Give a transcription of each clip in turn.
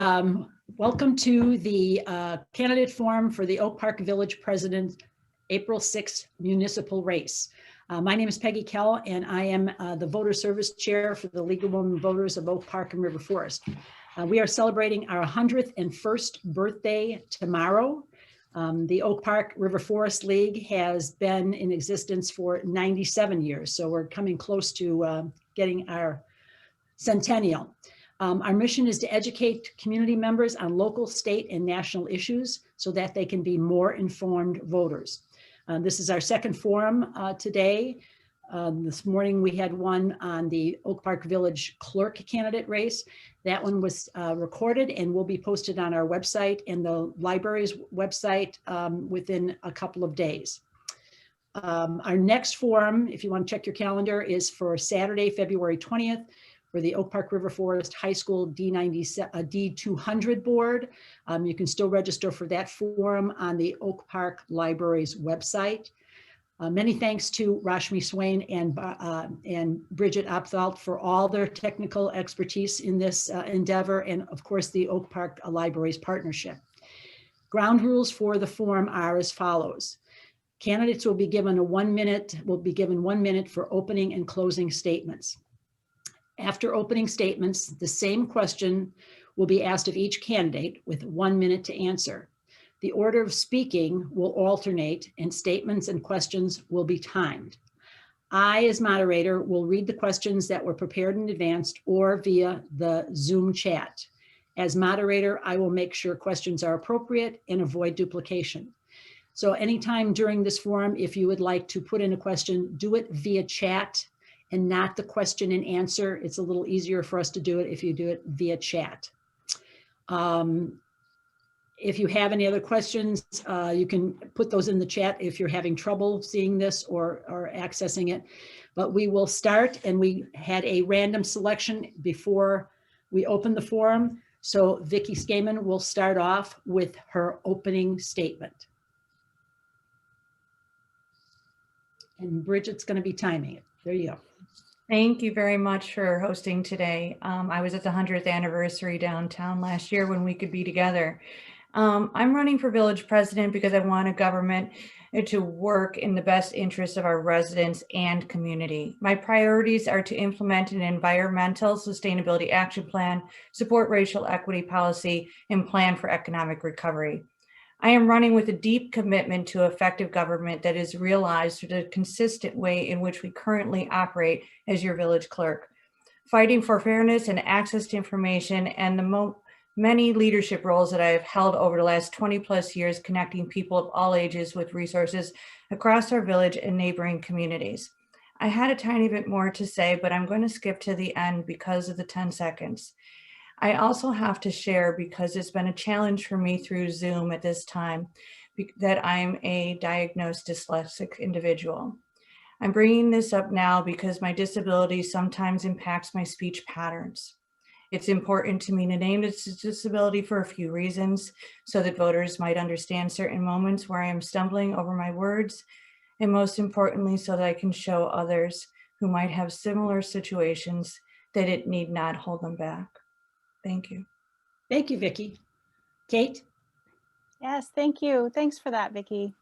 Welcome to the candidate forum for the Oak Park Village President April 6th municipal race. My name is Peggy Kell, and I am the voter service chair for the League of Women Voters of Oak Park and River Forest. We are celebrating our 101st birthday tomorrow. The Oak Park River Forest League has been in existence for 97 years, so we're coming close to getting our centennial. Our mission is to educate community members on local, state, and national issues so that they can be more informed voters. This is our second forum today. This morning we had one on the Oak Park Village clerk candidate race. That one was recorded and will be posted on our website and the library's website within a couple of days. Our next forum, if you want to check your calendar, is for Saturday, February 20th. For the Oak Park River Forest High School D200 board. You can still register for that forum on the Oak Park Library's website. Many thanks to Rashmi Swain and Bridget Opthalt for all their technical expertise in this endeavor, and of course the Oak Park Library's partnership. Ground rules for the forum are as follows. Candidates will be given 1 minute for opening and closing statements. After opening statements, the same question will be asked of each candidate with 1 minute to answer. The order of speaking will alternate and statements and questions will be timed. I, as moderator, will read the questions that were prepared in advance or via the Zoom chat. As moderator, I will make sure questions are appropriate and avoid duplication. So anytime during this forum, if you would like to put in a question, do it via chat and not the question and answer. It's a little easier for us to do it if you do it via chat. If you have any other questions, you can put those in the chat if you're having trouble seeing this or accessing it. But we will start, and we had a random selection before we open the forum. So Vicki Scaman will start off with her opening statement. And Bridget's going to be timing it. There you go. Thank you very much for hosting today. I was at the 100th anniversary downtown last year when we could be together. I'm running for village president because I want a government to work in the best interest of our residents and community. My priorities are to implement an environmental sustainability action plan, support racial equity policy, and plan for economic recovery. I am running with a deep commitment to effective government that is realized through the consistent way in which we currently operate as your village clerk, fighting for fairness and access to information, and the many leadership roles that I have held over the last 20+ years, connecting people of all ages with resources across our village and neighboring communities. I had a tiny bit more to say, but I'm going to skip to the end because of the 10 seconds. I also have to share, because it's been a challenge for me through Zoom at this time, that I'm a diagnosed dyslexic individual. I'm bringing this up now because my disability sometimes impacts my speech patterns. It's important to me to name this disability for a few reasons, so that voters might understand certain moments where I am stumbling over my words, and most importantly, so that I can show others who might have similar situations that it need not hold them back. Thank you. Thank you, Vicki. Cate? Yes, thank you. Thanks for that, Vicki.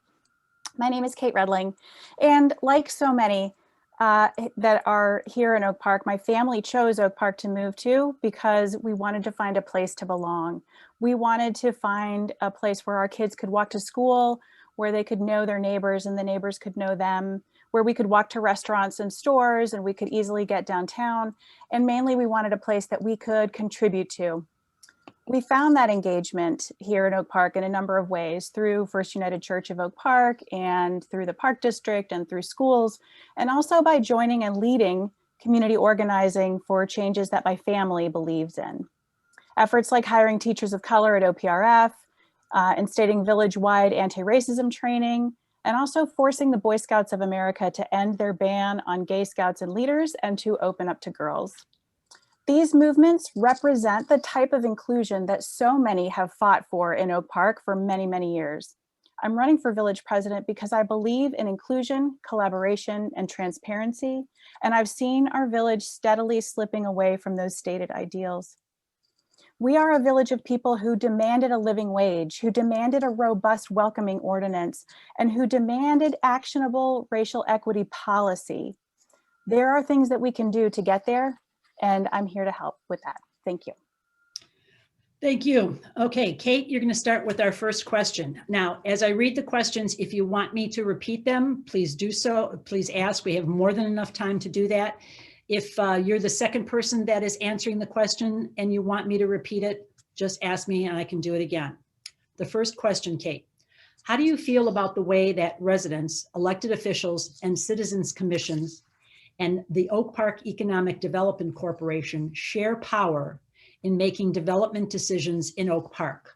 My name is Cate Readling, and like so many that are here in Oak Park, my family chose Oak Park to move to because we wanted to find a place to belong. We wanted to find a place where our kids could walk to school, where they could know their neighbors and the neighbors could know them, where we could walk to restaurants and stores and we could easily get downtown. And mainly we wanted a place that we could contribute to. We found that engagement here in Oak Park in a number of ways, through First United Church of Oak Park and through the Park District and through schools, and also by joining and leading community organizing for changes that my family believes in. Efforts like hiring teachers of color at OPRF, instating village-wide anti-racism training, and also forcing the Boy Scouts of America to end their ban on gay scouts and leaders and to open up to girls. These movements represent the type of inclusion that so many have fought for in Oak Park for many, many years. I'm running for village president because I believe in inclusion, collaboration, and transparency, and I've seen our village steadily slipping away from those stated ideals. We are a village of people who demanded a living wage, who demanded a robust welcoming ordinance, and who demanded actionable racial equity policy. There are things that we can do to get there, and I'm here to help with that. Thank you. Thank you. Okay, Cate, you're going to start with our first question. Now, as I read the questions, if you want me to repeat them, please do so. Please ask. We have more than enough time to do that. If you're the second person that is answering the question and you want me to repeat it, just ask me and I can do it again. The first question, Cate, how do you feel about the way that residents, elected officials, and citizens commissions and the Oak Park Economic Development Corporation share power in making development decisions in Oak Park?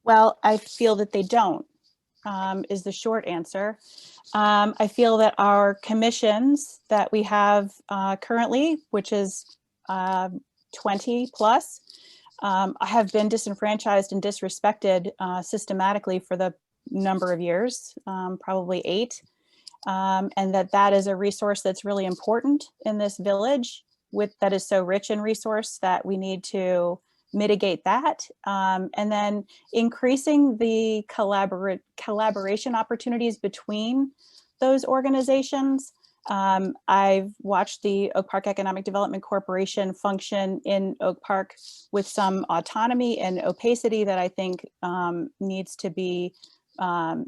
Well, I feel that they don't, is the short answer. I feel that our commissions that we have currently, which is 20 plus, have been disenfranchised and disrespected systematically for the number of years, probably 8. And that is a resource that's really important in this village that is so rich in resource that we need to mitigate that. And then increasing the collaboration opportunities between those organizations. I've watched the Oak Park Economic Development Corporation function in Oak Park with some autonomy and opacity that I think needs to be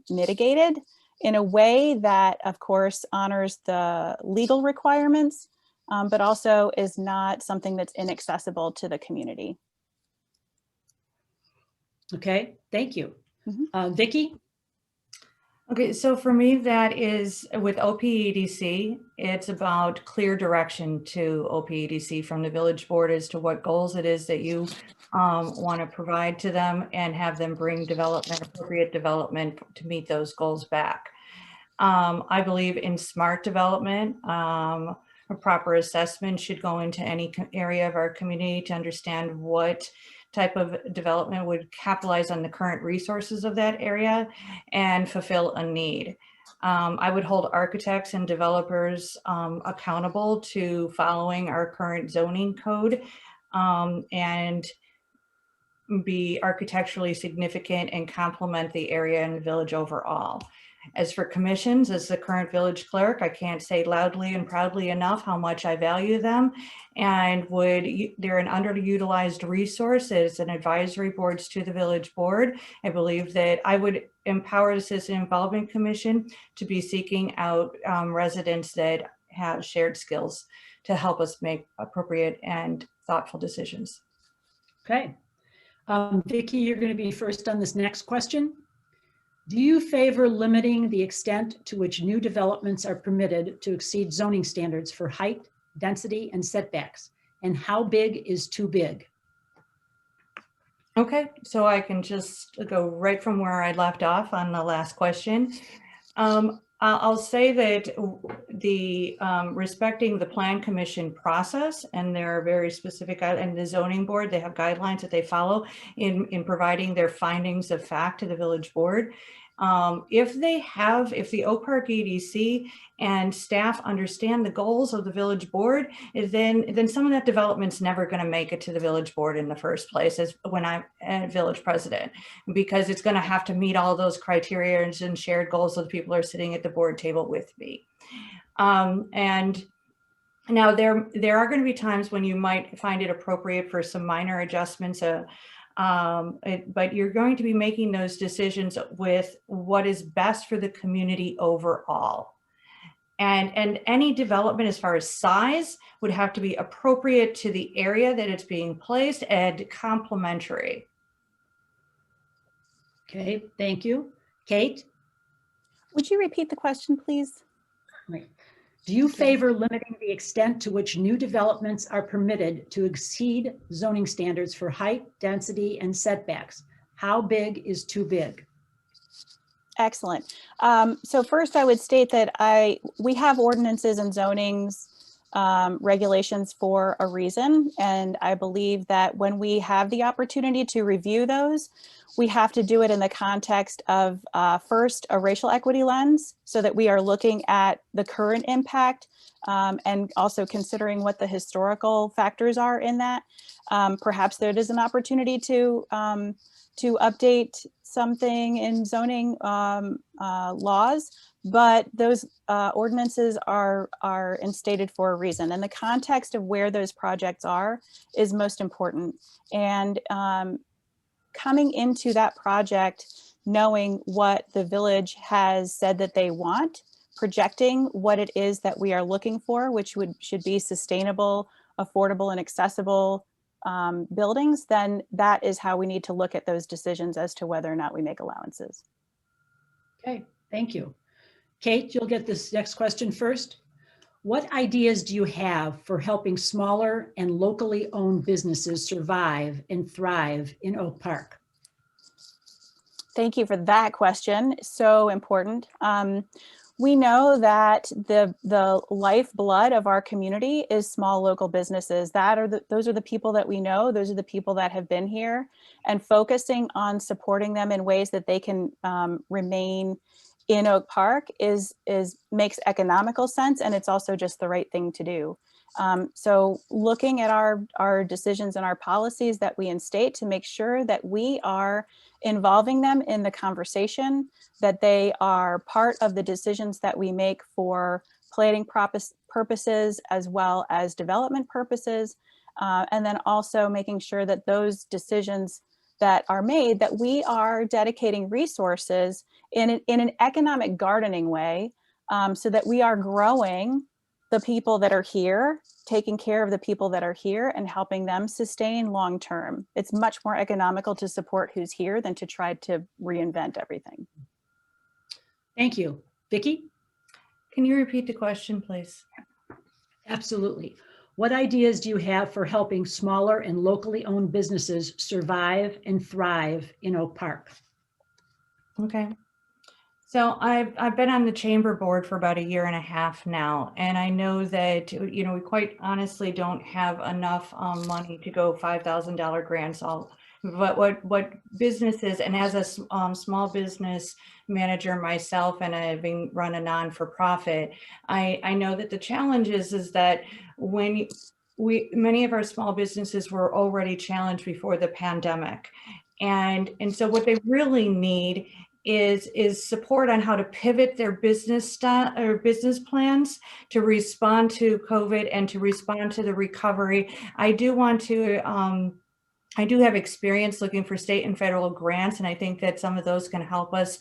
mitigated in a way that, of course, honors the legal requirements, but also is not something that's inaccessible to the community. Okay, thank you. Vicki? Okay, so for me, that is with OPEDC, it's about clear direction to OPEDC from the village board as to what goals it is that you want to provide to them and have them bring appropriate development to meet those goals back. I believe in smart development. A proper assessment should go into any area of our community to understand what type of development would capitalize on the current resources of that area and fulfill a need. I would hold architects and developers accountable to following our current zoning code and be architecturally significant and complement the area and the village overall. As for commissions, as the current village clerk, I can't say loudly and proudly enough how much I value them, and they're an underutilized resource as an advisory boards to the village board. I believe that I would empower the Citizen Involvement Commission to be seeking out residents that have shared skills to help us make appropriate and thoughtful decisions. Okay. Vicki, you're going to be first on this next question. Do you favor limiting the extent to which new developments are permitted to exceed zoning standards for height, density, and setbacks? And how big is too big? Okay, so I can just go right from where I left off on the last question. I'll say that the respecting the Plan Commission process, and there are very specific, and the zoning board, they have guidelines that they follow in providing their findings of fact to the village board. If the Oak Park EDC and staff understand the goals of the village board, then some of that development's never going to make it to the village board in the first place as when I'm a village president, because it's going to have to meet all those criteria and shared goals of the people who are sitting at the board table with me. And now there are going to be times when you might find it appropriate for some minor adjustments, but you're going to be making those decisions with what is best for the community overall. And any development as far as size would have to be appropriate to the area that it's being placed and complementary. Okay, thank you. Cate? Would you repeat the question, please? Right. Do you favor limiting the extent to which new developments are permitted to exceed zoning standards for height, density, and setbacks? How big is too big? Excellent. So first I would state that we have ordinances and zonings regulations for a reason. And I believe that when we have the opportunity to review those, we have to do it in the context of first a racial equity lens, so that we are looking at the current impact and also considering what the historical factors are in that. Perhaps there is an opportunity to update something in zoning laws, but those ordinances are instated for a reason, and the context of where those projects are is most important. And coming into that project, knowing what the village has said that they want, projecting what it is that we are looking for, which should be sustainable, affordable, and accessible buildings, then that is how we need to look at those decisions as to whether or not we make allowances. Okay, thank you. Cate, you'll get this next question first. What ideas do you have for helping smaller and locally owned businesses survive and thrive in Oak Park? Thank you for that question. So important. We know that the lifeblood of our community is small local businesses. Those are the people that we know. Those are the people that have been here, and focusing on supporting them in ways that they can remain in Oak Park makes economical sense, and it's also just the right thing to do. So looking at our decisions and our policies that we instate to make sure that we are involving them in the conversation, that they are part of the decisions that we make for planning purposes as well as development purposes, and then also making sure that those decisions that are made, that we are dedicating resources in an economic gardening way, so that we are growing the people that are here, taking care of the people that are here, and helping them sustain long term. It's much more economical to support who's here than to try to reinvent everything. Thank you. Vicki? Can you repeat the question, please? Absolutely. What ideas do you have for helping smaller and locally owned businesses survive and thrive in Oak Park? Okay. So I've been on the chamber board for about 1.5 years now, and I know that, we quite honestly don't have enough money to go $5,000 grants. But what businesses, and as a small business manager myself, and having run a non-for-profit, I know that the challenge is that when many of our small businesses were already challenged before the pandemic, and so what they really need is support on how to pivot their business plans to respond to COVID and to respond to the recovery. I do have experience looking for state and federal grants, and I think that some of those can help us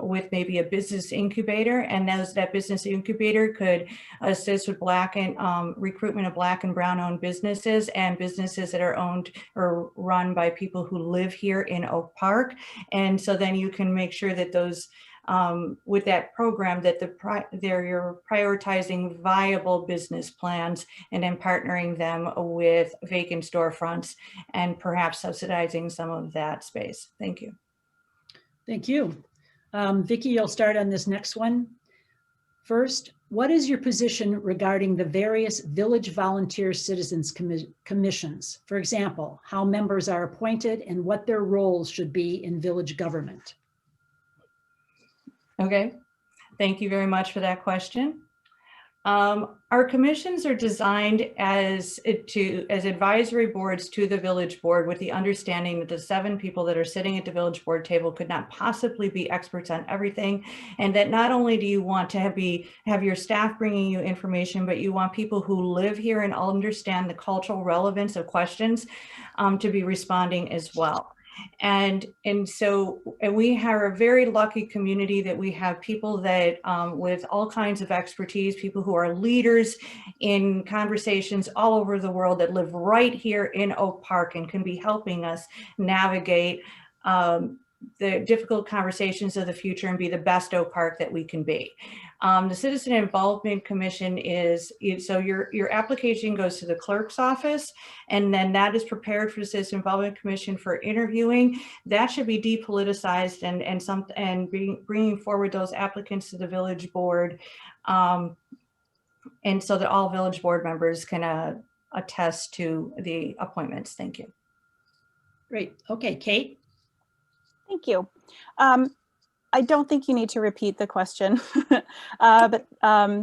with maybe a business incubator, and that business incubator could assist with recruitment of Black and Brown owned businesses, and businesses that are owned or run by people who live here in Oak Park. And so then you can make sure that those with that program, that you're prioritizing viable business plans and then partnering them with vacant storefronts and perhaps subsidizing some of that space. Thank you. Thank you. Vicki, you'll start on this next one. First, what is your position regarding the various village volunteer citizens commissions? For example, how members are appointed and what their roles should be in village government? Okay, thank you very much for that question. Our commissions are designed as advisory boards to the village board, with the understanding that the 7 people that are sitting at the village board table could not possibly be experts on everything, and that not only do you want to have your staff bringing you information, but you want people who live here and understand the cultural relevance of questions to be responding as well. And we are a very lucky community that we have people that with all kinds of expertise, people who are leaders in conversations all over the world that live right here in Oak Park and can be helping us navigate the difficult conversations of the future and be the best Oak Park that we can be. The Citizen Involvement Commission so your application goes to the clerk's office, and then that is prepared for the Citizen Involvement Commission for interviewing. That should be depoliticized and bringing forward those applicants to the village board, and so that all village board members can attest to the appointments. Thank you. Great. Okay, Cate. Thank you. I don't think you need to repeat the question, but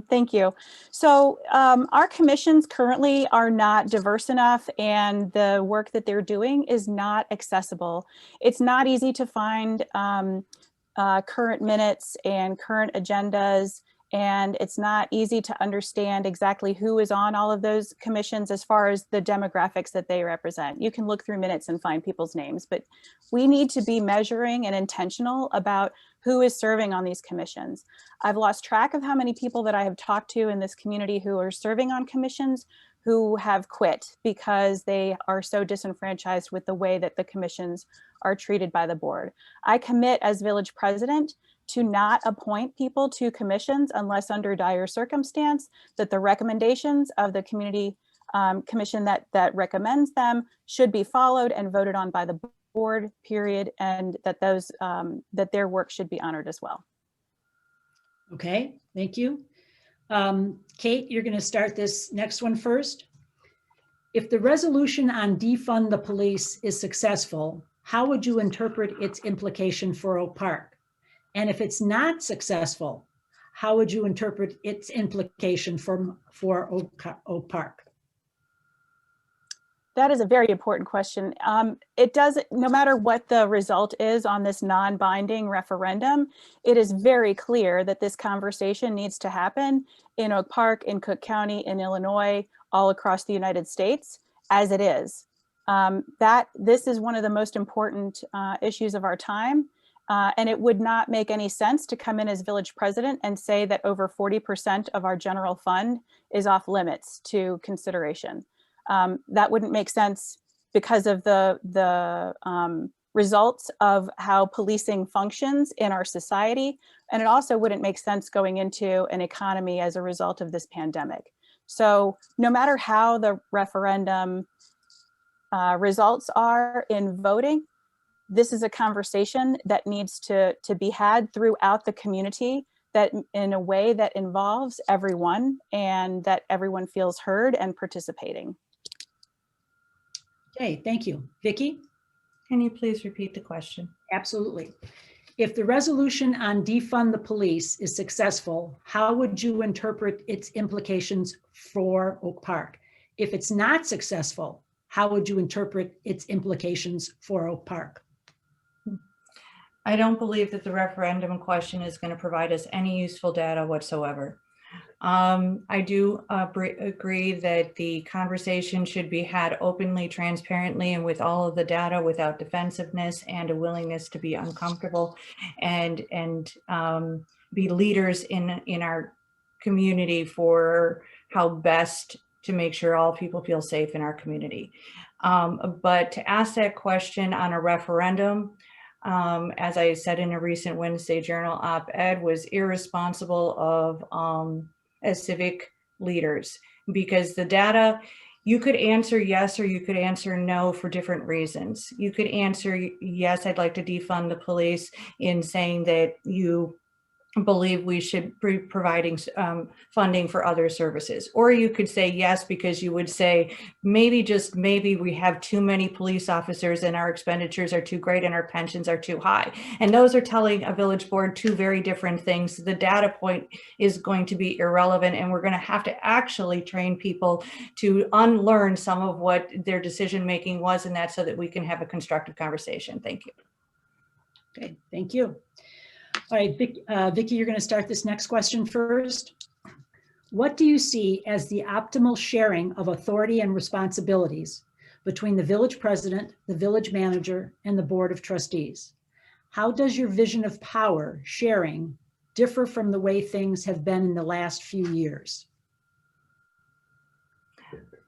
thank you. So our commissions currently are not diverse enough, and the work that they're doing is not accessible. It's not easy to find current minutes and current agendas, and it's not easy to understand exactly who is on all of those commissions as far as the demographics that they represent. You can look through minutes and find people's names, but we need to be measuring and intentional about who is serving on these commissions. I've lost track of how many people that I have talked to in this community who are serving on commissions who have quit because they are so disenfranchised with the way that the commissions are treated by the board. I commit as village president to not appoint people to commissions unless under dire circumstance, that the recommendations of the community commission that recommends them should be followed and voted on by the board, period, and that those that their work should be honored as well. Okay, thank you. Cate, you're going to start this next one first. If the resolution on defund the police is successful, how would you interpret its implication for Oak Park? And if it's not successful, how would you interpret its implication for Oak Park? That is a very important question. It does, no matter what the result is on this non-binding referendum, it is very clear that this conversation needs to happen in Oak Park, in Cook County, in Illinois, all across the United States, as it is. This is one of the most important issues of our time. And it would not make any sense to come in as village president and say that over 40% of our general fund is off limits to consideration. That wouldn't make sense because of the results of how policing functions in our society. And it also wouldn't make sense going into an economy as a result of this pandemic. So no matter how the referendum results are in voting, this is a conversation that needs to be had throughout the community, that in a way that involves everyone and that everyone feels heard and participating. Okay, thank you. Vicki? Can you please repeat the question? Absolutely. If the resolution on defund the police is successful, how would you interpret its implications for Oak Park? If it's not successful, how would you interpret its implications for Oak Park? I don't believe that the referendum question is going to provide us any useful data whatsoever. I do agree that the conversation should be had openly, transparently, and with all of the data without defensiveness and a willingness to be uncomfortable and be leaders in our community for how best to make sure all people feel safe in our community. But to ask that question on a referendum, as I said in a recent Wednesday Journal op-ed, was irresponsible of as civic leaders, because the data, you could answer yes or you could answer no for different reasons. You could answer yes, I'd like to defund the police, in saying that you believe we should be providing funding for other services. Or you could say yes, because you would say, maybe, just maybe, we have too many police officers and our expenditures are too great and our pensions are too high. And those are telling a village board two very different things. The data point is going to be irrelevant, and we're going to have to actually train people to unlearn some of what their decision-making was in that, so that we can have a constructive conversation. Thank you. Okay, thank you. All right, Vicki, you're going to start this next question first. What do you see as the optimal sharing of authority and responsibilities between the village president, the village manager, and the board of trustees? How does your vision of power sharing differ from the way things have been in the last few years?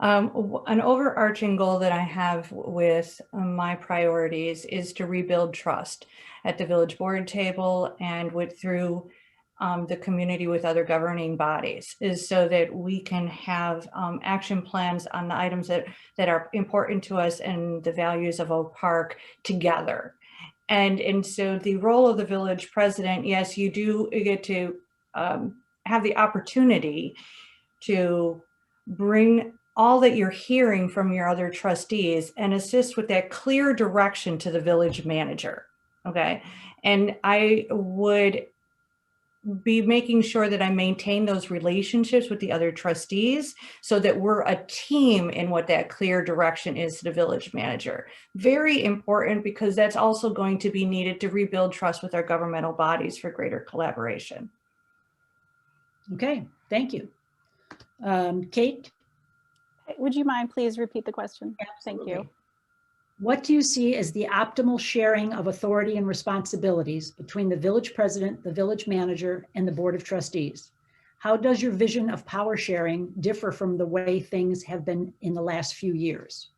An overarching goal that I have with my priorities is to rebuild trust at the village board table and through the community with other governing bodies, is so that we can have action plans on the items that are important to us and the values of Oak Park together. And so the role of the village president, yes, you do get to have the opportunity to bring all that you're hearing from your other trustees and assist with that clear direction to the village manager. Okay. And I would be making sure that I maintain those relationships with the other trustees so that we're a team in what that clear direction is to the village manager. Very important, because that's also going to be needed to rebuild trust with our governmental bodies for greater collaboration. Okay, thank you. Cate? Would you mind please repeat the question? Absolutely. Thank you. What do you see as the optimal sharing of authority and responsibilities between the village president, the village manager, and the board of trustees? How does your vision of power sharing differ from the way things have been in the last few years?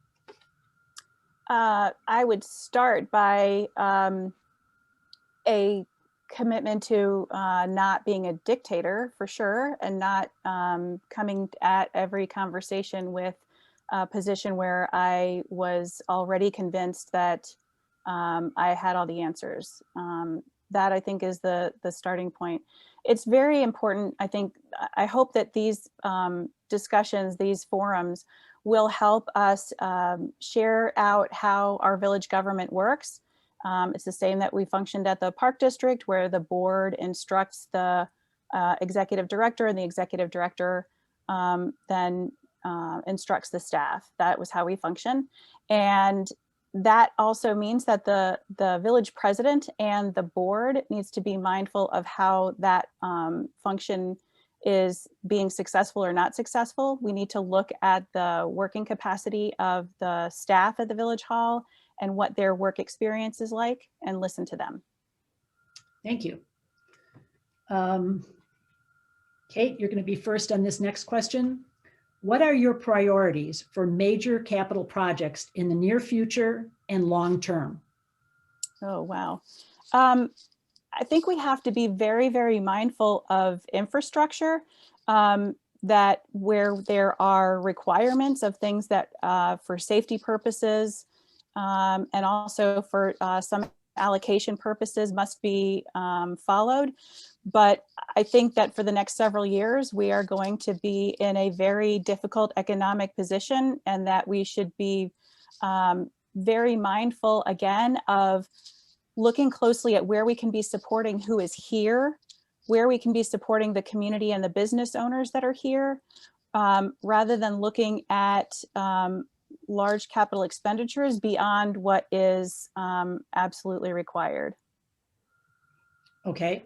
I would start by a commitment to not being a dictator, for sure, and not coming at every conversation with a position where I was already convinced that I had all the answers. That, I think, is the starting point. It's very important. I hope that these discussions, these forums, will help us share out how our village government works. It's the same that we functioned at the Park District, where the board instructs the executive director, and the executive director then instructs the staff. That was how we function. And that also means that the village president and the board needs to be mindful of how that function is being successful or not successful. We need to look at the working capacity of the staff at the village hall and what their work experience is like, and listen to them. Thank you. Cate, you're going to be first on this next question. What are your priorities for major capital projects in the near future and long term? Oh, wow. I think we have to be very, very mindful of infrastructure, that where there are requirements of things that for safety purposes and also for some allocation purposes must be followed. But I think that for the next several years, we are going to be in a very difficult economic position, and that we should be very mindful, again, of looking closely at where we can be supporting who is here, where we can be supporting the community and the business owners that are here, rather than looking at large capital expenditures beyond what is absolutely required. Okay.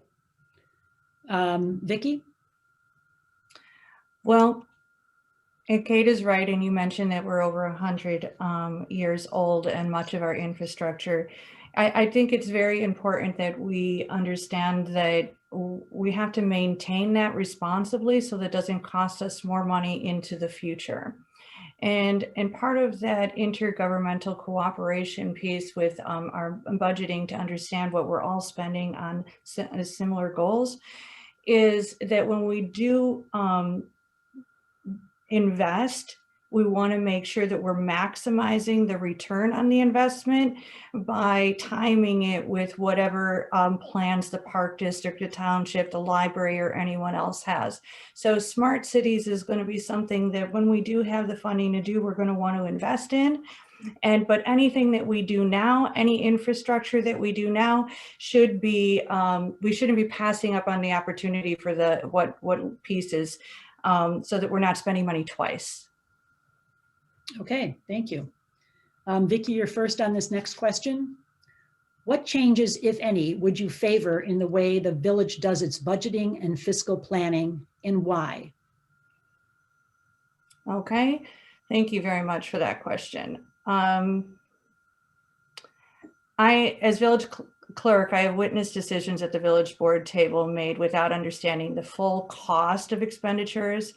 Vicki? Well, and Cate is right, and you mentioned that we're over 100 years old, and much of our infrastructure. I think it's very important that we understand that we have to maintain that responsibly so that it doesn't cost us more money into the future. And part of that intergovernmental cooperation piece with our budgeting to understand what we're all spending on similar goals is that when we do invest, we want to make sure that we're maximizing the return on the investment by timing it with whatever plans the Park District, the township, the library, or anyone else has. So smart cities is going to be something that when we do have the funding to do, we're going to want to invest in. But anything that we do now, any infrastructure that we do now should be, we shouldn't be passing up on the opportunity for the what pieces so that we're not spending money twice. Okay, thank you. Vicki, you're first on this next question. What changes, if any, would you favor in the way the village does its budgeting and fiscal planning, and why? Okay, thank you very much for that question. As village clerk, I have witnessed decisions at the village board table made without understanding the full cost of expenditures,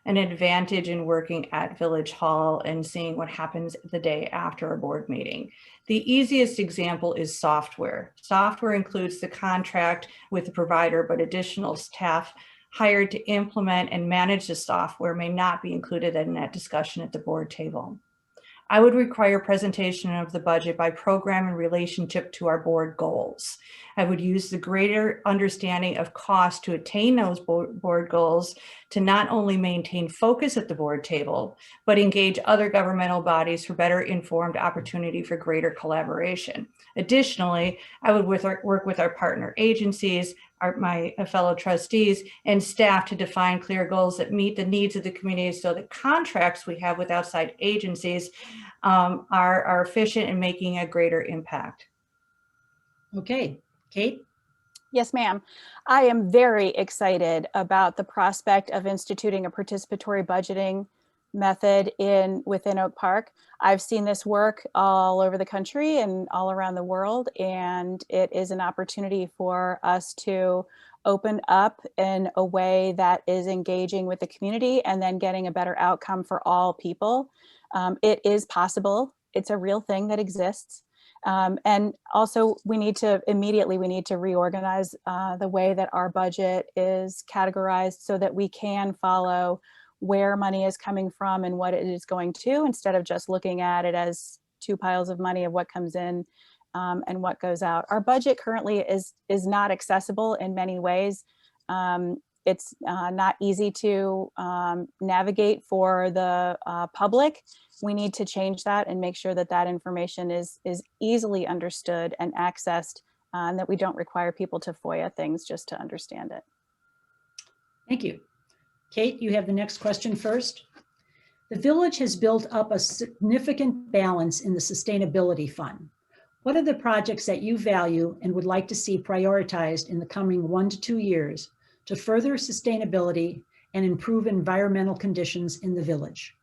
an advantage in working at Village Hall and seeing what happens the day after a board meeting. The easiest example is software. Software includes the contract with the provider, but additional staff hired to implement and manage the software may not be included in that discussion at the board table. I would require presentation of the budget by program in relationship to our board goals. I would use the greater understanding of cost to attain those board goals to not only maintain focus at the board table, but engage other governmental bodies for better informed opportunity for greater collaboration. Additionally, I would work with our partner agencies, my fellow trustees and staff to define clear goals that meet the needs of the community so that contracts we have with outside agencies are efficient in making a greater impact. Okay, Cate? Yes, ma'am. I am very excited about the prospect of instituting a participatory budgeting method within Oak Park. I've seen this work all over the country and all around the world, and it is an opportunity for us to open up in a way that is engaging with the community and then getting a better outcome for all people. It is possible. It's a real thing that exists. And also we need to reorganize the way that our budget is categorized so that we can follow where money is coming from and what it is going to, instead of just looking at it as two piles of money of what comes in and what goes out. Our budget currently is not accessible in many ways. It's not easy to navigate for the public. We need to change that and make sure that that information is easily understood and accessed, and that we don't require people to FOIA things just to understand it. Thank you. Cate, you have the next question first. The village has built up a significant balance in the sustainability fund. What are the projects that you value and would like to see prioritized in the coming 1 to 2 years to further sustainability and improve environmental conditions in the village?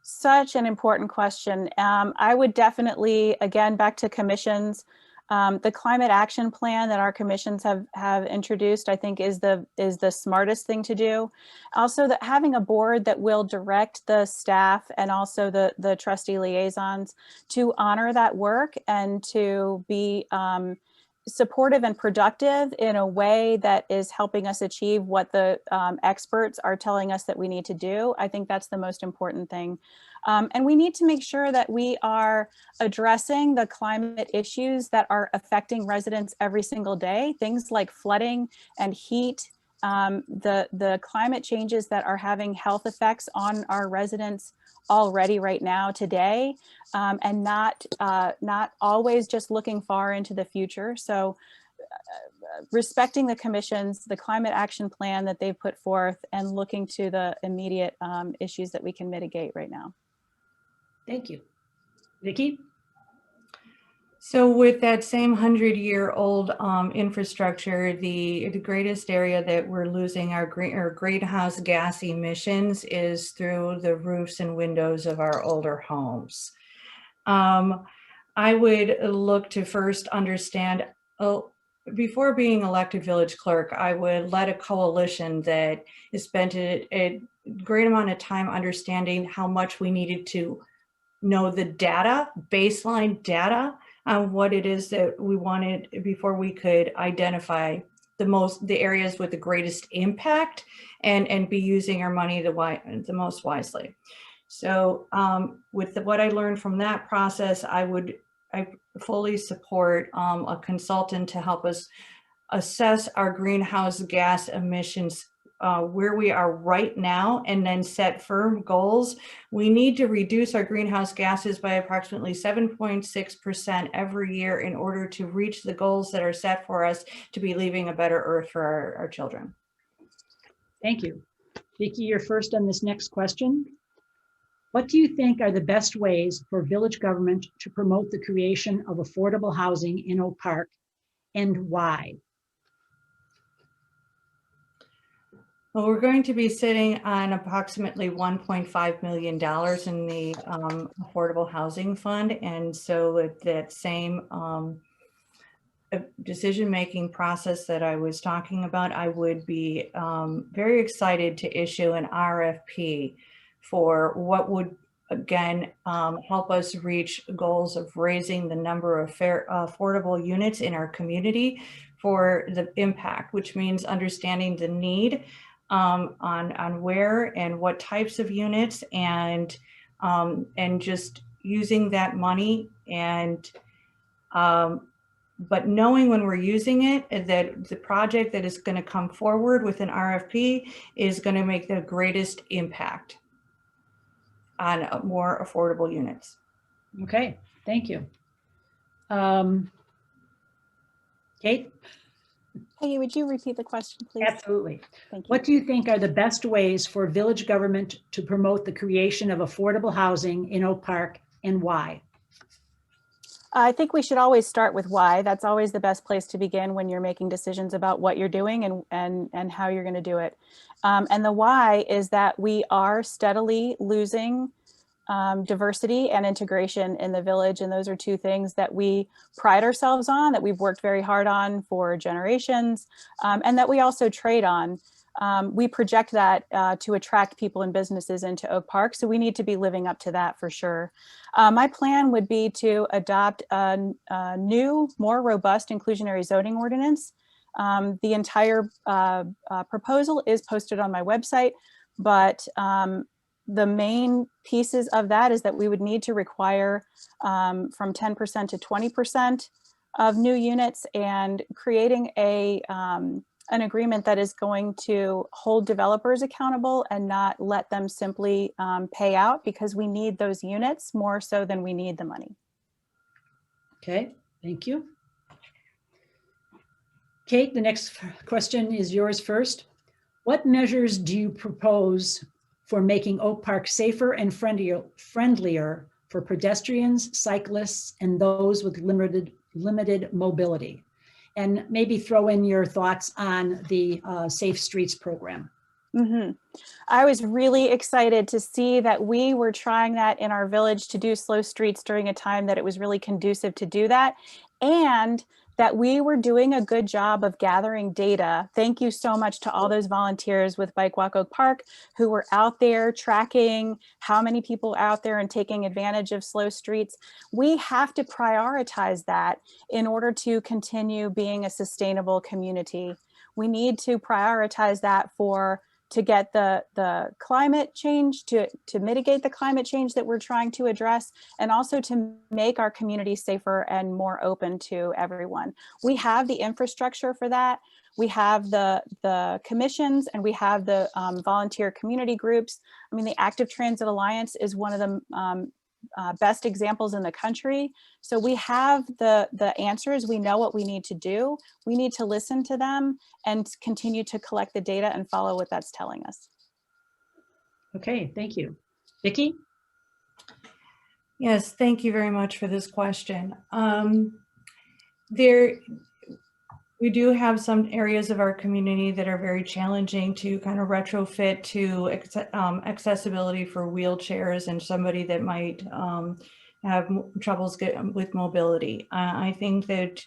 Such an important question. I would definitely, again, back to commissions, the climate action plan that our commissions have introduced, I think is the smartest thing to do. Also, that having a board that will direct the staff and also the trustee liaisons to honor that work and to be supportive and productive in a way that is helping us achieve what the experts are telling us that we need to do. I think that's the most important thing. And we need to make sure that we are addressing the climate issues that are affecting residents every single day, things like flooding and heat, the climate changes that are having health effects on our residents already right now today, and not always just looking far into the future. So respecting the commissions, the climate action plan that they've put forth, and looking to the immediate issues that we can mitigate right now. Thank you. Vicki? So with that same 100-year-old infrastructure, the greatest area that we're losing our greenhouse gas emissions is through the roofs and windows of our older homes. I would look to first understand, before being elected village clerk, I would lead a coalition that has spent a great amount of time understanding how much we needed to know the data, baseline data, on what it is that we wanted before we could identify the areas with the greatest impact and be using our money the most wisely. So with what I learned from that process, I fully support a consultant to help us assess our greenhouse gas emissions where we are right now, and then set firm goals. We need to reduce our greenhouse gases by approximately 7.6% every year in order to reach the goals that are set for us to be leaving a better earth for our children. Thank you. Vicki, you're first on this next question. What do you think are the best ways for village government to promote the creation of affordable housing in Oak Park, and why? Well, we're going to be sitting on approximately $1.5 million in the Affordable Housing Fund. And so with that same decision-making process that I was talking about, I would be very excited to issue an RFP for what would, again, help us reach goals of raising the number of affordable units in our community for the impact, which means understanding the need on where and what types of units, and just using that money and but knowing when we're using it, that the project that is going to come forward with an RFP is going to make the greatest impact on more affordable units. Okay, thank you. Kate? Peggy, would you repeat the question, please? Absolutely. Thank you. What do you think are the best ways for village government to promote the creation of affordable housing in Oak Park, and why? I think we should always start with why. That's always the best place to begin when you're making decisions about what you're doing and how you're going to do it. And the why is that we are steadily losing diversity and integration in the village. And those are two things that we pride ourselves on, that we've worked very hard on for generations, and that we also trade on. We project that to attract people and businesses into Oak Park. So we need to be living up to that for sure. My plan would be to adopt a new, more robust inclusionary zoning ordinance. The entire proposal is posted on my website, but the main pieces of that is that we would need to require from 10% to 20% of new units, and creating an agreement that is going to hold developers accountable and not let them simply pay out, because we need those units more so than we need the money. Okay, thank you. Kate, the next question is yours first. What measures do you propose for making Oak Park safer and friendlier for pedestrians, cyclists, and those with limited mobility? And maybe throw in your thoughts on the Safe Streets program. Mm-hmm. I was really excited to see that we were trying that in our village, to do slow streets during a time that it was really conducive to do that, and that we were doing a good job of gathering data. Thank you so much to all those volunteers with Bike Walk Oak Park who were out there tracking how many people out there and taking advantage of slow streets. We have to prioritize that in order to continue being a sustainable community. We need to prioritize that to get the climate change, to mitigate the climate change that we're trying to address, and also to make our community safer and more open to everyone. We have the infrastructure for that. We have the commissions, and we have the volunteer community groups. I mean, the Active Transit Alliance is one of the best examples in the country. So we have the answers. We know what we need to do. We need to listen to them and continue to collect the data and follow what that's telling us. Okay, thank you. Vicki? Yes, thank you very much for this question. We do have some areas of our community that are very challenging to kind of retrofit to accessibility for wheelchairs and somebody that might have troubles with mobility. I think that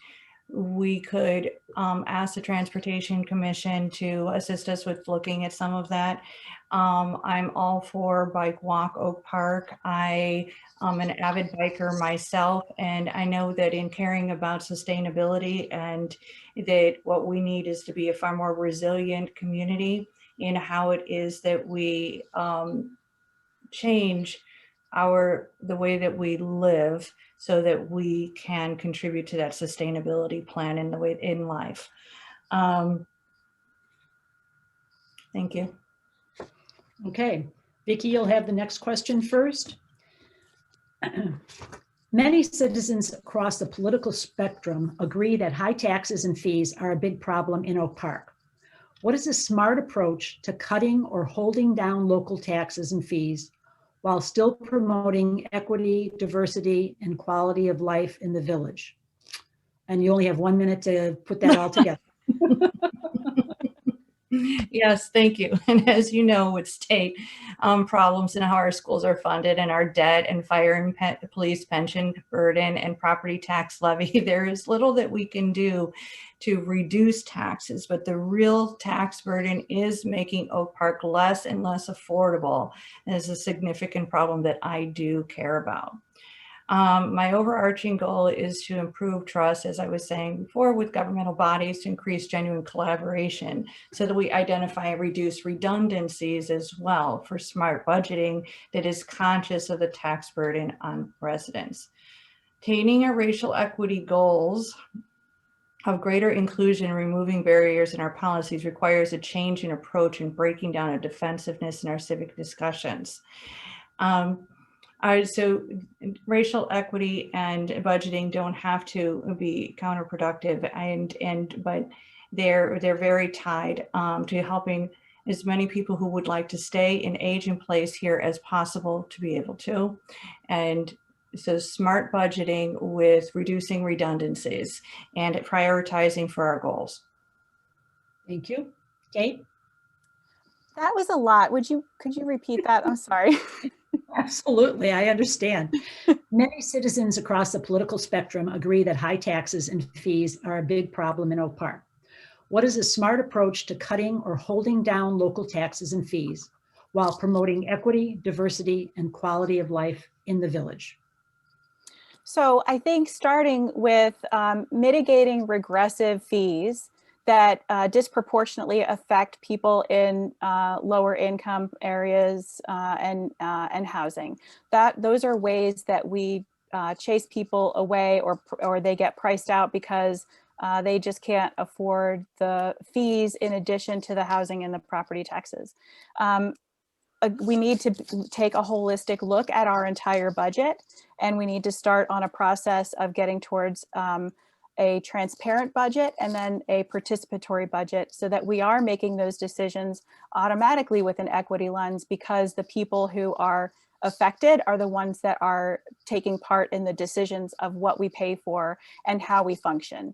we could ask the Transportation Commission to assist us with looking at some of that. I'm all for Bike Walk Oak Park. I am an avid biker myself, and I know that in caring about sustainability, and that what we need is to be a far more resilient community in how it is that we change the way that we live, so that we can contribute to that sustainability plan in life. Thank you. Okay, Vicki, you'll have the next question first. Many citizens across the political spectrum agree that high taxes and fees are a big problem in Oak Park. What is a smart approach to cutting or holding down local taxes and fees while still promoting equity, diversity, and quality of life in the village? And you only have 1 minute to put that all together. Yes, thank you. And as you know, with state problems and how our schools are funded and our debt and fire and police pension burden and property tax levy, there is little that we can do to reduce taxes, but the real tax burden is making Oak Park less and less affordable. And it's a significant problem that I do care about. My overarching goal is to improve trust, as I was saying before, with governmental bodies, to increase genuine collaboration so that we identify and reduce redundancies as well, for smart budgeting that is conscious of the tax burden on residents. Attaining our racial equity goals of greater inclusion and removing barriers in our policies requires a change in approach and breaking down a defensiveness in our civic discussions. So racial equity and budgeting don't have to be counterproductive, but they're very tied to helping as many people who would like to stay and age in place here as possible to be able to. And so smart budgeting with reducing redundancies and prioritizing for our goals. Thank you. Cate? That was a lot. Could you repeat that? I'm sorry. Absolutely, I understand. Many citizens across the political spectrum agree that high taxes and fees are a big problem in Oak Park. What is a smart approach to cutting or holding down local taxes and fees while promoting equity, diversity, and quality of life in the village? So I think starting with mitigating regressive fees that disproportionately affect people in lower income areas and housing. Those are ways that we chase people away or they get priced out because they just can't afford the fees in addition to the housing and the property taxes. We need to take a holistic look at our entire budget, and we need to start on a process of getting towards a transparent budget and then a participatory budget so that we are making those decisions automatically with an equity lens, because the people who are affected are the ones that are taking part in the decisions of what we pay for and how we function.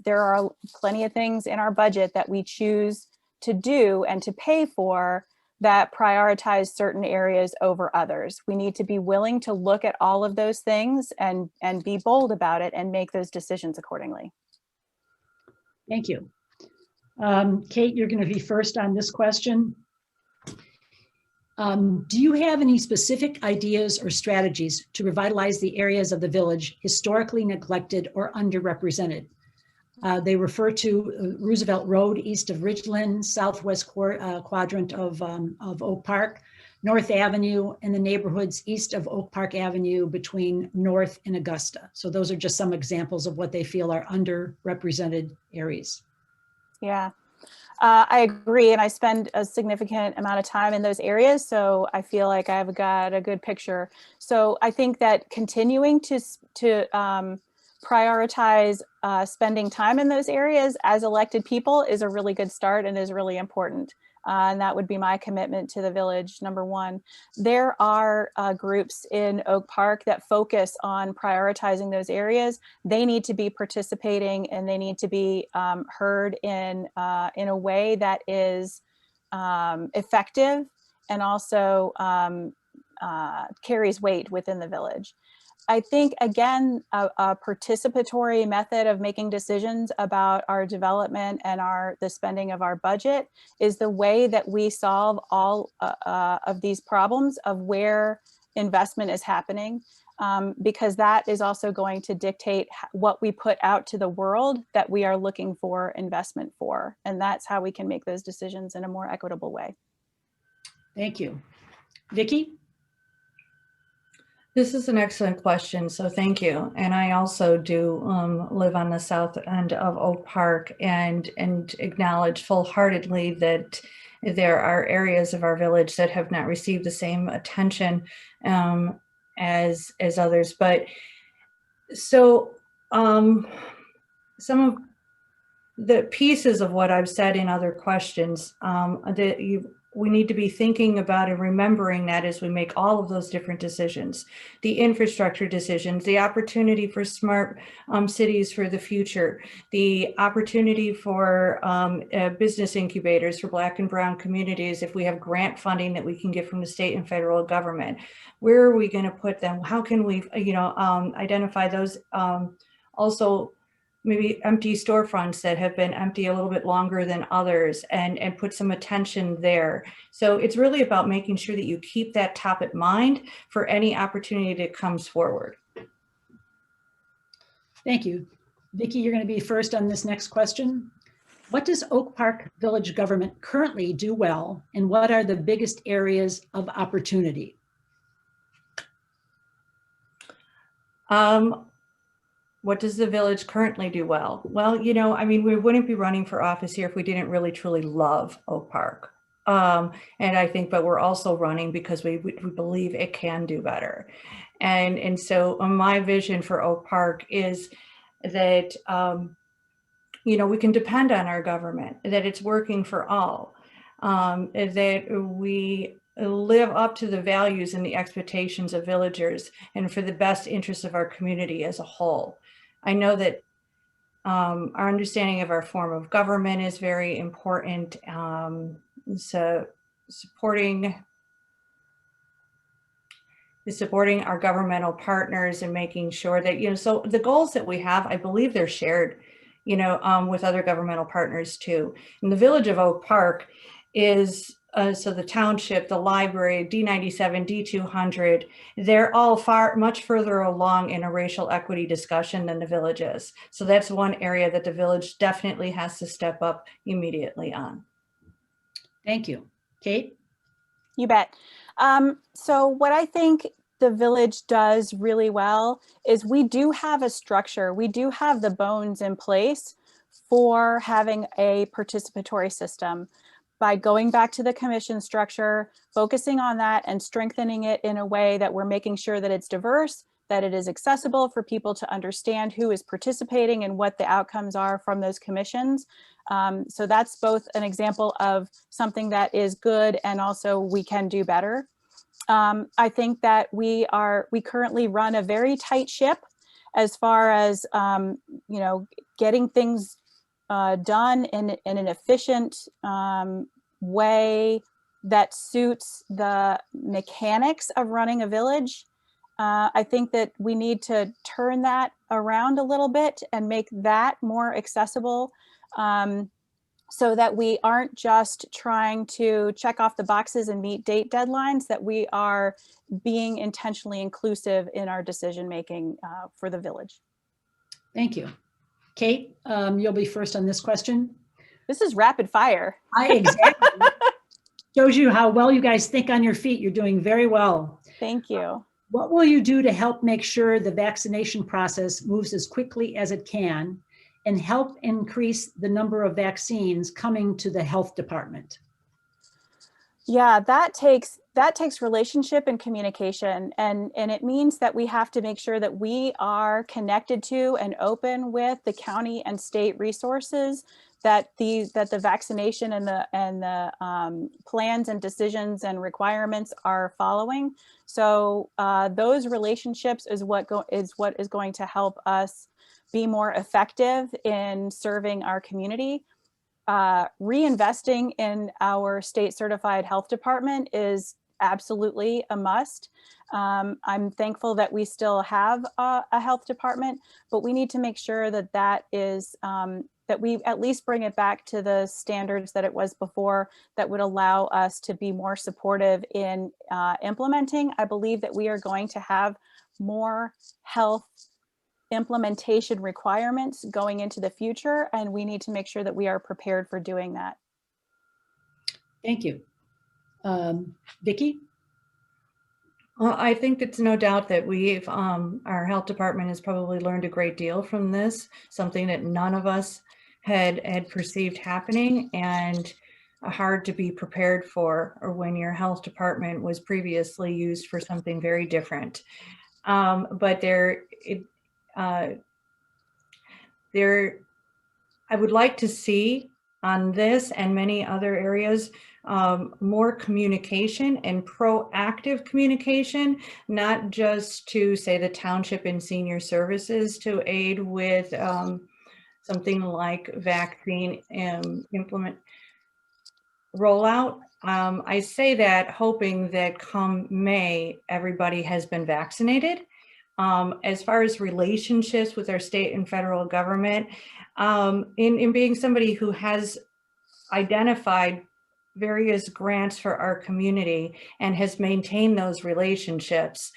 There are plenty of things in our budget that we choose to do and to pay for that prioritize certain areas over others. We need to be willing to look at all of those things and be bold about it and make those decisions accordingly. Thank you. Cate, you're going to be first on this question. Do you have any specific ideas or strategies to revitalize the areas of the village historically neglected or underrepresented? They refer to Roosevelt Road east of Ridgeland, southwest quadrant of Oak Park, North Avenue, and the neighborhoods east of Oak Park Avenue between North and Augusta. So those are just some examples of what they feel are underrepresented areas. Yeah, I agree. And I spend a significant amount of time in those areas. So I feel like I've got a good picture. So I think that continuing to prioritize spending time in those areas as elected people is a really good start and is really important. And that would be my commitment to the village, number one. There are groups in Oak Park that focus on prioritizing those areas. They need to be participating and they need to be heard in a way that is effective and also carries weight within the village. I think, again, a participatory method of making decisions about our development and the spending of our budget is the way that we solve all of these problems of where investment is happening, because that is also going to dictate what we put out to the world that we are looking for investment for. And that's how we can make those decisions in a more equitable way. Thank you. Vicki? This is an excellent question, so thank you. And I also do live on the south end of Oak Park and acknowledge full-heartedly that there are areas of our village that have not received the same attention as others. But so some of the pieces of what I've said in other questions we need to be thinking about and remembering that as we make all of those different decisions, the infrastructure decisions, the opportunity for smart cities for the future, the opportunity for business incubators for Black and Brown communities. If we have grant funding that we can get from the state and federal government, where are we going to put them? How can we, identify those? Also, maybe empty storefronts that have been empty a little bit longer than others and put some attention there. So it's really about making sure that you keep that top of mind for any opportunity that comes forward. Thank you. Vicki, you're going to be first on this next question. What does Oak Park Village government currently do well, and what are the biggest areas of opportunity? What does the village currently do well? Well, you know, I mean, we wouldn't be running for office here if we didn't really truly love Oak Park. And I think, but we're also running because we believe it can do better. And so my vision for Oak Park is that, you know, we can depend on our government, that it's working for all, that we live up to the values and the expectations of villagers and for the best interests of our community as a whole. I know that our understanding of our form of government is very important. So supporting our governmental partners and making sure that, you know, so the goals that we have, I believe they're shared, you know, with other governmental partners too. And the village of Oak Park is, so the township, the library, D97, D200, they're all much further along in a racial equity discussion than the village is. So that's one area that the village definitely has to step up immediately on. Thank you. Cate? You bet. So what I think the village does really well is we do have a structure. We do have the bones in place for having a participatory system. By going back to the commission structure, focusing on that and strengthening it in a way that we're making sure that it's diverse, that it is accessible for people to understand who is participating and what the outcomes are from those commissions. So that's both an example of something that is good and also we can do better. I think that we currently run a very tight ship as far as, you know, getting things done in an efficient way that suits the mechanics of running a village. I think that we need to turn that around a little bit and make that more accessible, so that we aren't just trying to check off the boxes and meet date deadlines, that we are being intentionally inclusive in our decision-making for the village. Thank you. Cate, you'll be first on this question. This is rapid fire. Exactly. Shows you how well you guys think on your feet. You're doing very well. Thank you. What will you do to help make sure the vaccination process moves as quickly as it can and help increase the number of vaccines coming to the health department? Yeah, that takes relationship and communication, and it means that we have to make sure that we are connected to and open with the county and state resources that the vaccination and the plans and decisions and requirements are following. So those relationships is what is going to help us be more effective in serving our community. Reinvesting in our state certified health department is absolutely a must. I'm thankful that we still have a health department, but we need to make sure that that is, that we at least bring it back to the standards that it was before, that would allow us to be more supportive in implementing. I believe that we are going to have more health implementation requirements going into the future, and we need to make sure that we are prepared for doing that. Thank you. Vicki? Well, I think it's no doubt that our health department has probably learned a great deal from this, something that none of us had perceived happening, and hard to be prepared for, or when your health department was previously used for something very different. But I would like to see on this and many other areas more communication and proactive communication, not just to say the township and senior services to aid with something like vaccine implement rollout. I say that hoping that come May, everybody has been vaccinated. As far as relationships with our state and federal government, in being somebody who has identified various grants for our community and has maintained those relationships,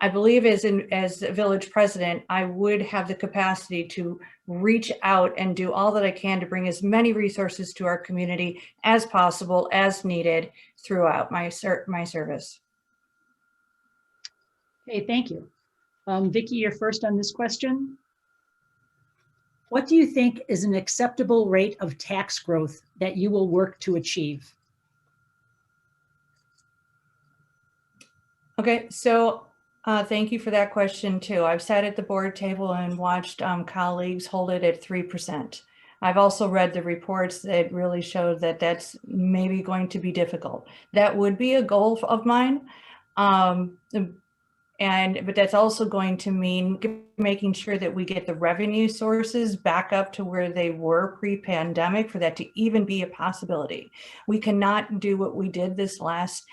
I believe as a village president, I would have the capacity to reach out and do all that I can to bring as many resources to our community as possible, as needed throughout my service. Okay, thank you. Vicki, you're first on this question. What do you think is an acceptable rate of tax growth that you will work to achieve? Okay, so thank you for that question too. I've sat at the board table and watched colleagues hold it at 3%. I've also read the reports that really show that that's maybe going to be difficult. That would be a goal of mine. But that's also going to mean making sure that we get the revenue sources back up to where they were pre-pandemic for that to even be a possibility. We cannot do what we did this last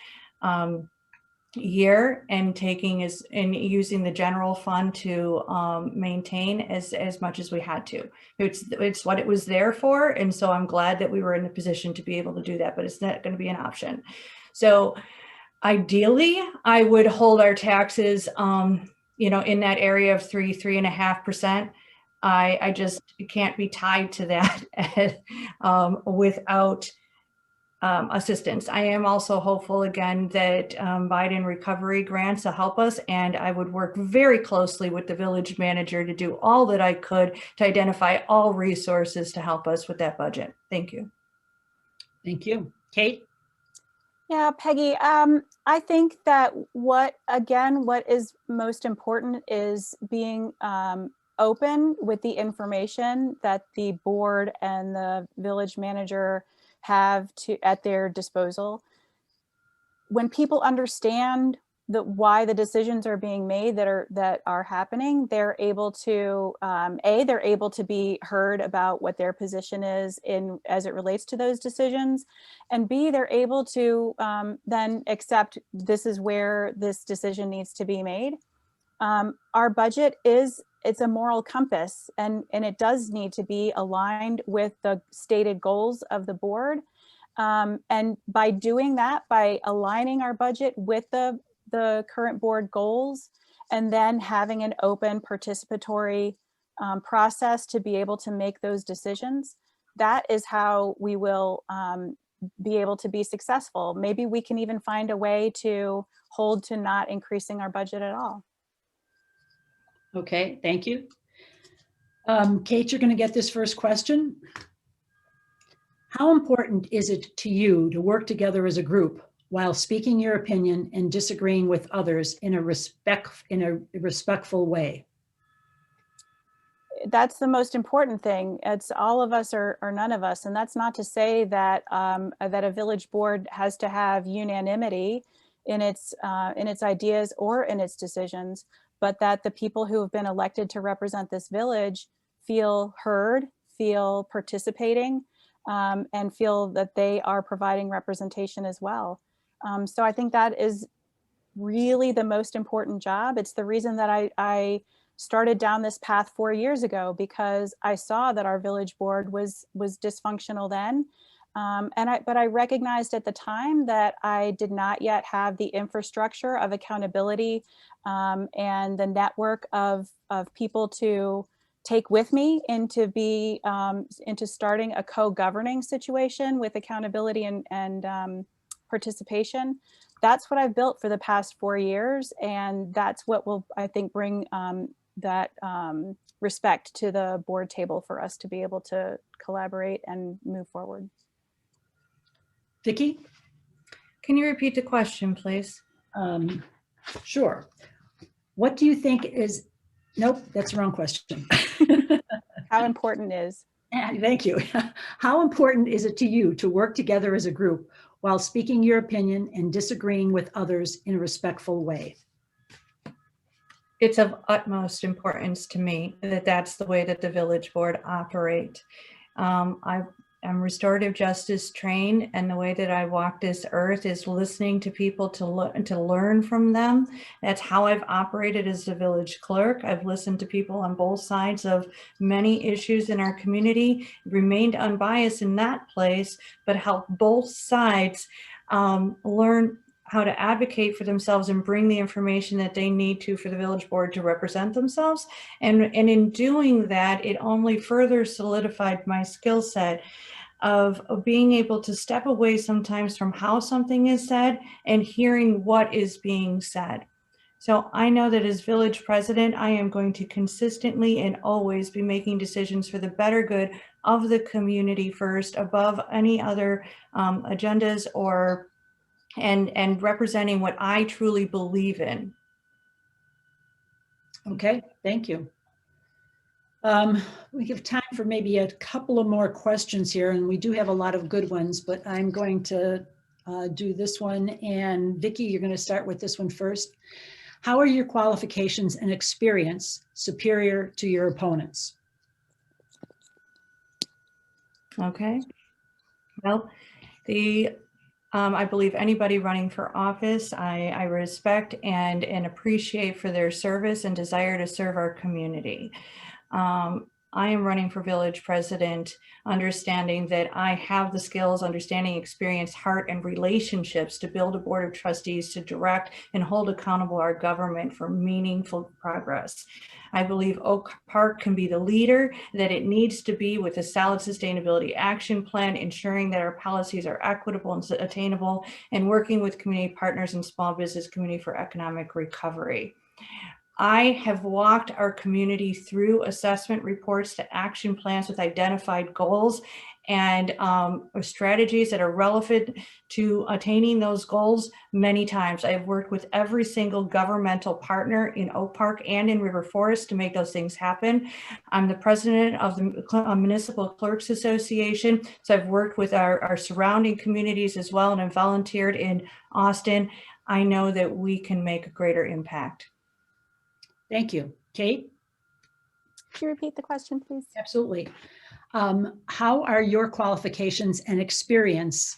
year and using the general fund to maintain as much as we had to. It's what it was there for, and so I'm glad that we were in a position to be able to do that, but it's not going to be an option. So ideally, I would hold our taxes, in that area of 3.5%. I just can't be tied to that without assistance. I am also hopeful again that Biden recovery grants will help us, and I would work very closely with the village manager to do all that I could to identify all resources to help us with that budget. Thank you. Thank you. Cate? Yeah, Peggy, I think that what is most important is being open with the information that the board and the village manager have at their disposal. When people understand why the decisions are being made that are happening, they're able to they're able to be heard about what their position is as it relates to those decisions, and B, they're able to then accept this is where this decision needs to be made. Our budget it's a moral compass, and it does need to be aligned with the stated goals of the board. And by doing that, by aligning our budget with the current board goals, and then having an open participatory process to be able to make those decisions, that is how we will be able to be successful. Maybe we can even find a way to hold to not increasing our budget at all. Okay, thank you. Cate, you're going to get this first question. How important is it to you to work together as a group while speaking your opinion and disagreeing with others in a respectful way? That's the most important thing. It's all of us or none of us. And that's not to say that that a village board has to have unanimity in its ideas or in its decisions, but that the people who have been elected to represent this village feel heard, feel participating, and feel that they are providing representation as well. So I think that is really the most important job. It's the reason that I started down this path 4 years ago, because I saw that our village board was dysfunctional then. But I recognized at the time that I did not yet have the infrastructure of accountability and the network of people to take with me into starting a co-governing situation with accountability and participation. That's what I've built for the past 4 years, and that's what will, I think, bring that respect to the board table for us to be able to collaborate and move forward. Vicki? Can you repeat the question, please? Sure. What do you think is, nope, that's the wrong question. How important is? Thank you. How important is it to you to work together as a group while speaking your opinion and disagreeing with others in a respectful way? It's of utmost importance to me that that's the way that the village board operate. I'm restorative justice trained, and the way that I walk this earth is listening to people to learn from them. That's how I've operated as a village clerk. I've listened to people on both sides of many issues in our community, remained unbiased in that place, but helped both sides learn how to advocate for themselves and bring the information that they need to for the village board to represent themselves. And in doing that, it only further solidified my skill set of being able to step away sometimes from how something is said and hearing what is being said. So I know that as village president, I am going to consistently and always be making decisions for the better good of the community first, above any other agendas or and representing what I truly believe in. Okay, thank you. We have time for maybe a couple of more questions here, and we do have a lot of good ones, but I'm going to do this one. And Vicki, you're going to start with this one first. How are your qualifications and experience superior to your opponents? Okay. Well, I believe anybody running for office, I respect and appreciate for their service and desire to serve our community. I am running for village president, understanding that I have the skills, understanding, experience, heart, and relationships to build a board of trustees to direct and hold accountable our government for meaningful progress. I believe Oak Park can be the leader that it needs to be with a solid sustainability action plan, ensuring that our policies are equitable and attainable, and working with community partners and small business community for economic recovery. I have walked our community through assessment reports to action plans with identified goals and strategies that are relevant to attaining those goals many times. I have worked with every single governmental partner in Oak Park and in River Forest to make those things happen. I'm the president of the Municipal Clerks Association, so I've worked with our surrounding communities as well, and I've volunteered in Austin. I know that we can make a greater impact. Thank you. Cate? Could you repeat the question, please? Absolutely. How are your qualifications and experiences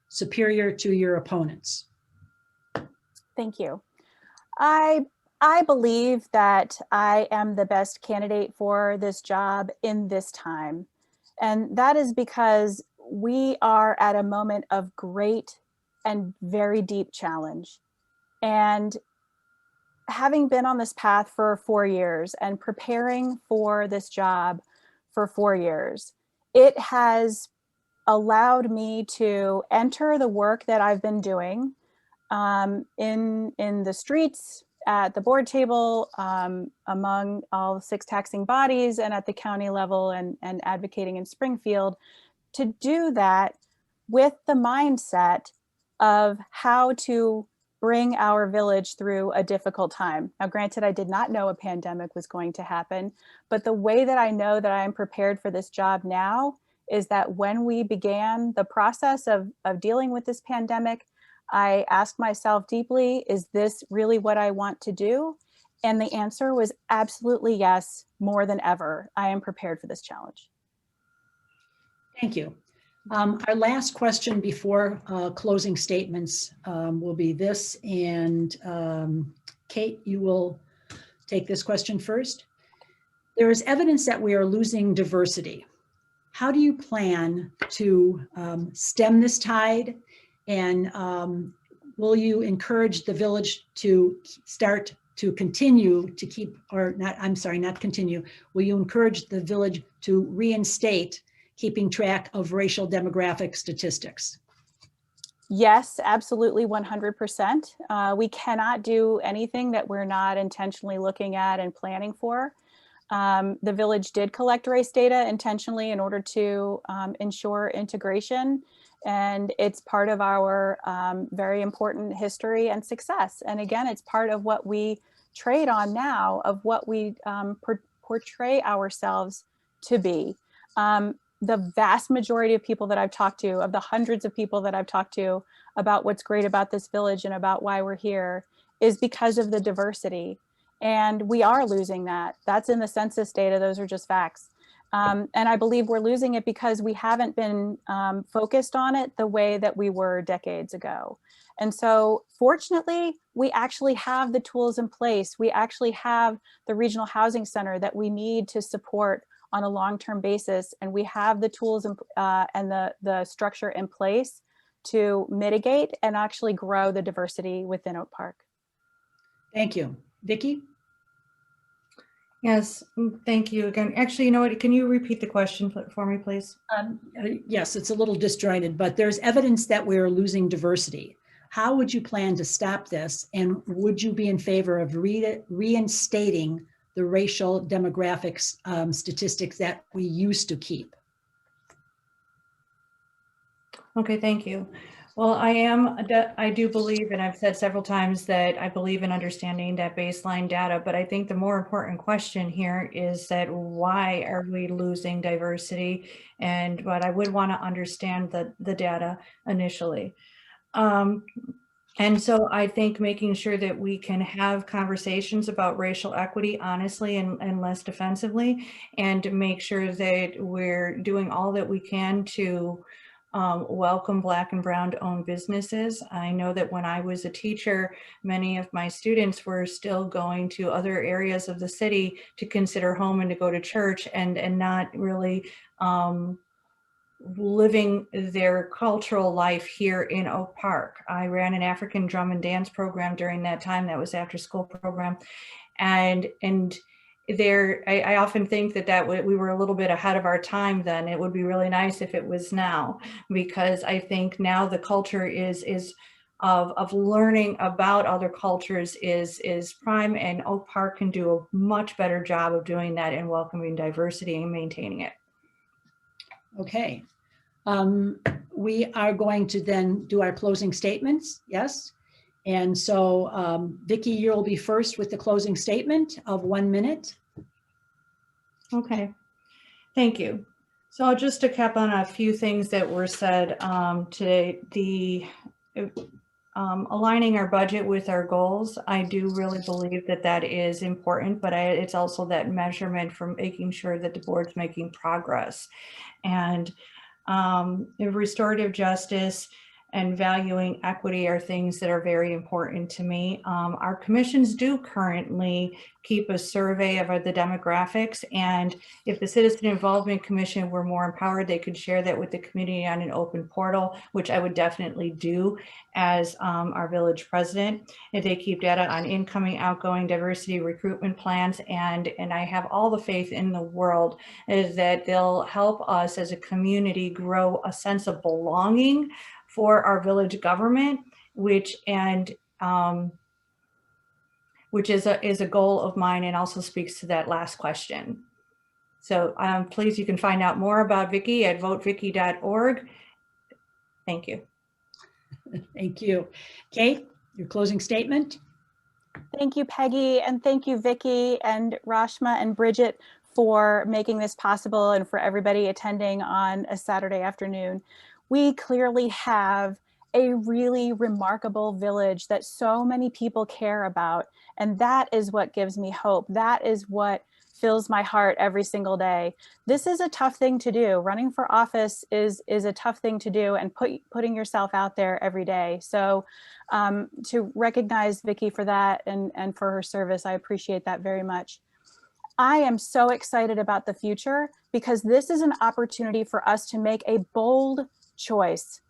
superior to your opponents? Thank you. I believe that I am the best candidate for this job in this time. And that is because we are at a moment of great and very deep challenge. And having been on this path for 4 years and preparing for this job for 4 years, it has allowed me to enter the work that I've been doing in the streets, at the board table, among all 6 taxing bodies, and at the county level and advocating in Springfield, to do that with the mindset of how to bring our village through a difficult time. Now, granted, I did not know a pandemic was going to happen, but the way that I know that I am prepared for this job now is that when we began the process of dealing with this pandemic, I asked myself deeply, is this really what I want to do? And the answer was absolutely yes, more than ever. I am prepared for this challenge. Thank you. Our last question before closing statements will be this, and Cate, you will take this question first. There is evidence that we are losing diversity. How do you plan to stem this tide, and will you encourage the village to continue to keep, or not, I'm sorry, not continue, will you encourage the village to reinstate keeping track of racial demographic statistics? Yes, absolutely, 100%. We cannot do anything that we're not intentionally looking at and planning for. The village did collect race data intentionally in order to ensure integration, and it's part of our very important history and success. And again, it's part of what we trade on now, of what we portray ourselves to be. The vast majority of people that I've talked to, of the hundreds of people that I've talked to about what's great about this village and about why we're here, is because of the diversity. And we are losing that. That's in the census data. Those are just facts. And I believe we're losing it because we haven't been focused on it the way that we were decades ago. And so fortunately, we actually have the tools in place. We actually have the regional housing center that we need to support on a long-term basis. And we have the tools and the structure in place to mitigate and actually grow the diversity within Oak Park. Thank you. Vicki? Yes, thank you again. Actually, you know what, can you repeat the question for me, please? Yes, it's a little disjointed, but there's evidence that we're losing diversity. how would you plan to stop this? And would you be in favor of reinstating the racial demographics statistics that we used to keep? Okay, thank you. Well, I do believe, and I've said several times that I believe in understanding that baseline data, but I think the more important question here is that why are we losing diversity? But I would want to understand the data initially. And so I think making sure that we can have conversations about racial equity honestly and less defensively, and make sure that we're doing all that we can to welcome Black and Brown owned businesses. I know that when I was a teacher, many of my students were still going to other areas of the city to consider home and to go to church, and not really living their cultural life here in Oak Park. I ran an African drum and dance program during that time. That was after school program. And I often think that we were a little bit ahead of our time then. It would be really nice if it was now, because I think now the culture is of learning about other cultures is prime, and Oak Park can do a much better job of doing that and welcoming diversity and maintaining it. Okay. We are going to then do our closing statements, yes? And so Vicki, you'll be first with the closing statement of 1 minute. Okay, thank you. So just to cap on a few things that were said today, aligning our budget with our goals, I do really believe that is important, but it's also that measurement for making sure that the board's making progress. And restorative justice and valuing equity are things that are very important to me. Our commissions do currently keep a survey of the demographics, and if the Citizen Involvement Commission were more empowered, they could share that with the community on an open portal, which I would definitely do as our village president. If they keep data on incoming, outgoing, diversity recruitment plans, and I have all the faith in the world is that they'll help us as a community grow a sense of belonging for our village government, which is a goal of mine, and also speaks to that last question. So please, you can find out more about Vicki at votevicky.org. Thank you. Thank you. Cate, your closing statement. Thank you, Peggy, and thank you, Vicki and Rashma and Bridget for making this possible, and for everybody attending on a Saturday afternoon. We clearly have a really remarkable village that so many people care about, and that is what gives me hope. That is what fills my heart every single day. This is a tough thing to do. Running for office is a tough thing to do, and putting yourself out there every day. So to recognize Vicki for that and for her service, I appreciate that very much. I am so excited about the future, because this is an opportunity for us to make a bold choice.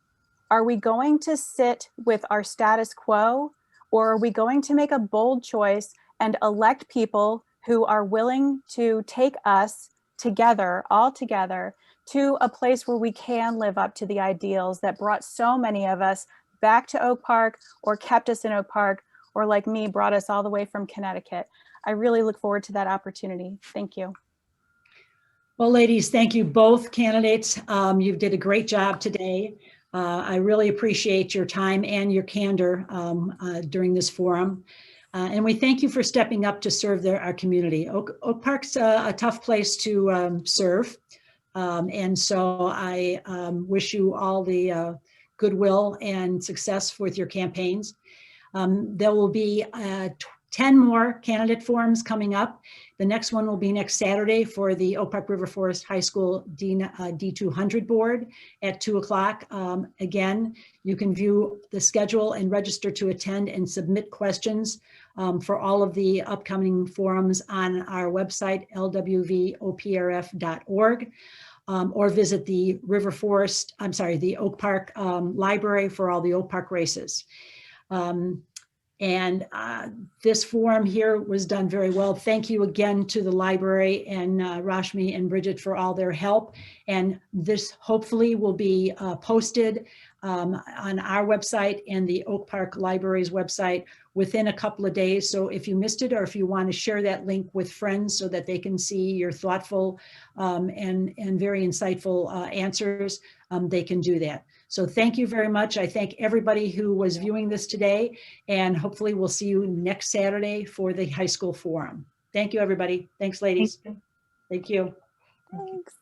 Are we going to sit with our status quo, or are we going to make a bold choice and elect people who are willing to take us together, all together, to a place where we can live up to the ideals that brought so many of us back to Oak Park, or kept us in Oak Park, or like me, brought us all the way from Connecticut? I really look forward to that opportunity. Thank you. Well, ladies, thank you both candidates. You did a great job today. I really appreciate your time and your candor during this forum. And we thank you for stepping up to serve our community. Oak Park's a tough place to serve. And so I wish you all the goodwill and success with your campaigns. There will be 10 more candidate forums coming up. The next one will be next Saturday for the Oak Park River Forest High School D200 board at 2 o'clock. Again, you can view the schedule and register to attend and submit questions for all of the upcoming forums on our website, LWVOPRF.org, or visit the the Oak Park Library for all the Oak Park races. And this forum here was done very well. Thank you again to the library and Rashmi and Bridget for all their help. And this hopefully will be posted on our website and the Oak Park Library's website within a couple of days. So if you missed it, or if you want to share that link with friends so that they can see your thoughtful and very insightful answers, they can do that. So thank you very much. I thank everybody who was viewing this today, and hopefully we'll see you next Saturday for the high school forum. Thank you, everybody. Thanks, ladies. Thank you. Thanks.